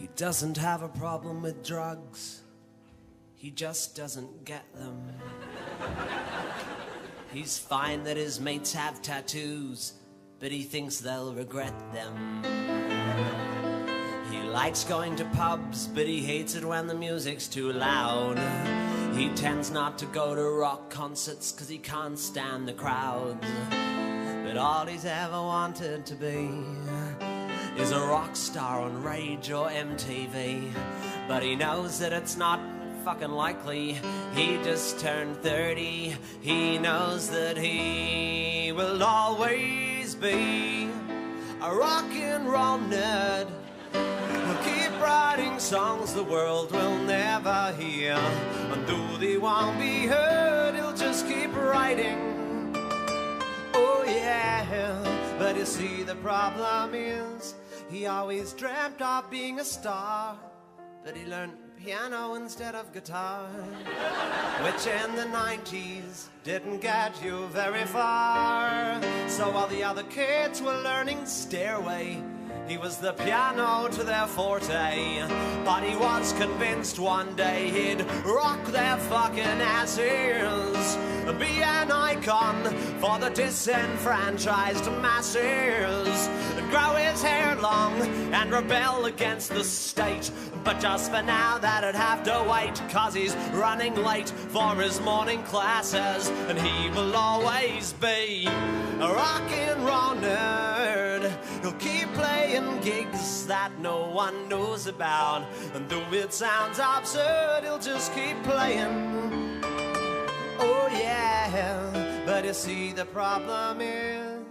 He doesn't have a problem with drugs, he just doesn't get them. He's fine that his mates have tattoos, but he thinks they'll regret them. He likes going to pubs, but he hates it when the music's too loud. He tends not to go to rock concerts, cause he can't stand the crowds. But all he's ever wanted to be is a rock star on Rage or MTV. But he knows that it's not fucking likely. He just turned 30. He knows that he will always be a rock and roll nerd. He'll keep writing songs the world will never hear, and though they won't be heard, he'll just keep writing. Oh yeah, but you see the problem is he always dreamt of being a star, but he learned piano instead of guitar, which in the 90s didn't get you very far. So while the other kids were learning Stairway, he was the piano to their forte. But he was convinced one day he'd rock their fucking asses, be an icon for the disenfranchised masses, grow his hair long and rebel against the state. But just for now that'd have to wait, cause he's running late for his morning classes, and he will always be a rock and roll nerd. He'll keep playing gigs that no one knows about, and though it sounds absurd, he'll just keep playing. Oh yeah, but you see the problem is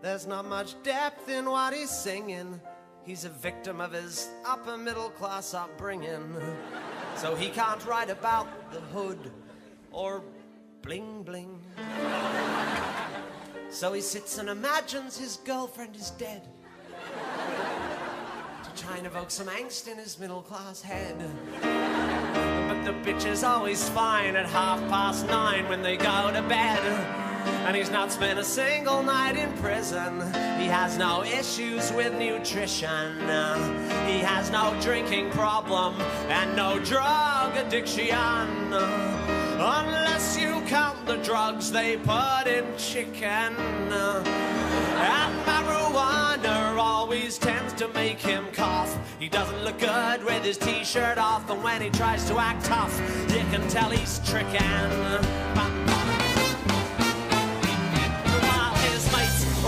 there's not much depth in what he's singing. He's a victim of his upper middle class upbringing, so he can't write about the hood or bling bling. So he sits and imagines his girlfriend is dead, to try and evoke some angst in his middle class head. But the bitch is always fine at 9:30 when they go to bed. And he's not spent a single night in prison. He has no issues with nutrition. He has no drinking problem and no drug addiction, unless you count the drugs they put in chicken. And marijuana always tends to make him cough. He doesn't look good with his t-shirt off, and when he tries to act tough, you can tell he's tricking.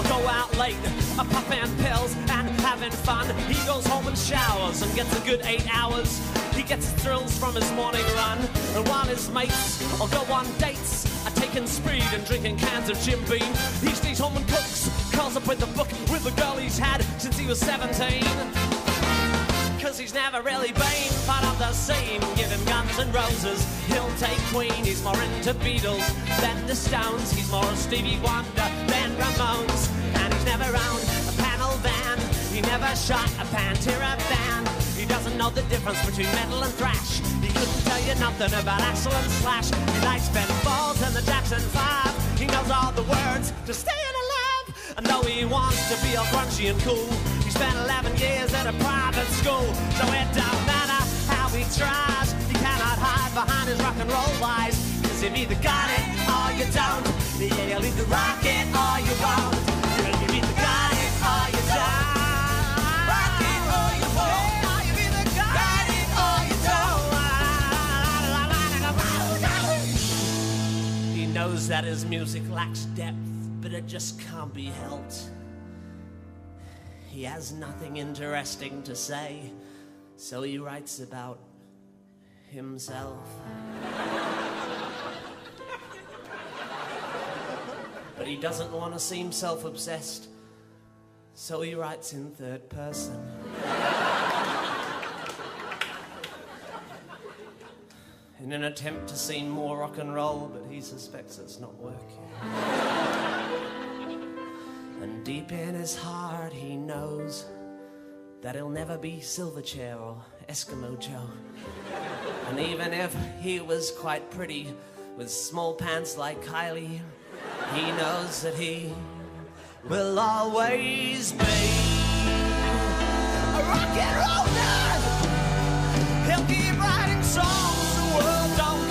Go out late, popping pills and having fun. He goes home and showers and gets a good 8 hours. He gets his thrills from his morning run, and while his mates will go on dates, taking speed and drinking cans of Jim Beam, he stays home and cooks, curls up with a book with the girl he's had since he was 17. Cause he's never really been part of the scene. Give him Guns N' Roses, he'll take Queen. He's more into Beatles than the Stones. He's more Stevie Wonder than Ramones. And he's never owned a panel van. He never shot a Pantera band. He doesn't know the difference between metal and thrash. He couldn't tell you nothing about Axl and Slash. He likes Ben Folds and the Jackson 5. He knows all the words to Staying Alive. And though he wants to be all grungy and cool, he spent 11 years at a private school. So it don't matter how he tries, he cannot hide behind his rock and roll lies. Cause you've either got it or you don't. Yeah, you'll either rock it or you won't. You've either got it or you don't. Rock it or you won't. You've either got it or you don't. He knows that his music lacks depth, but it just can't be helped. He has nothing interesting to say, so he writes about himself. But he doesn't want to seem self-obsessed, so he writes in third person. In an attempt to seem more rock and roll, but he suspects it's not working. And deep in his heart he knows that he'll never be Silverchair or Eskimo Joe. And even if he was quite pretty with small pants like Kylie, he knows that he will always be a rock and roll nerd. He'll keep writing songs the world don't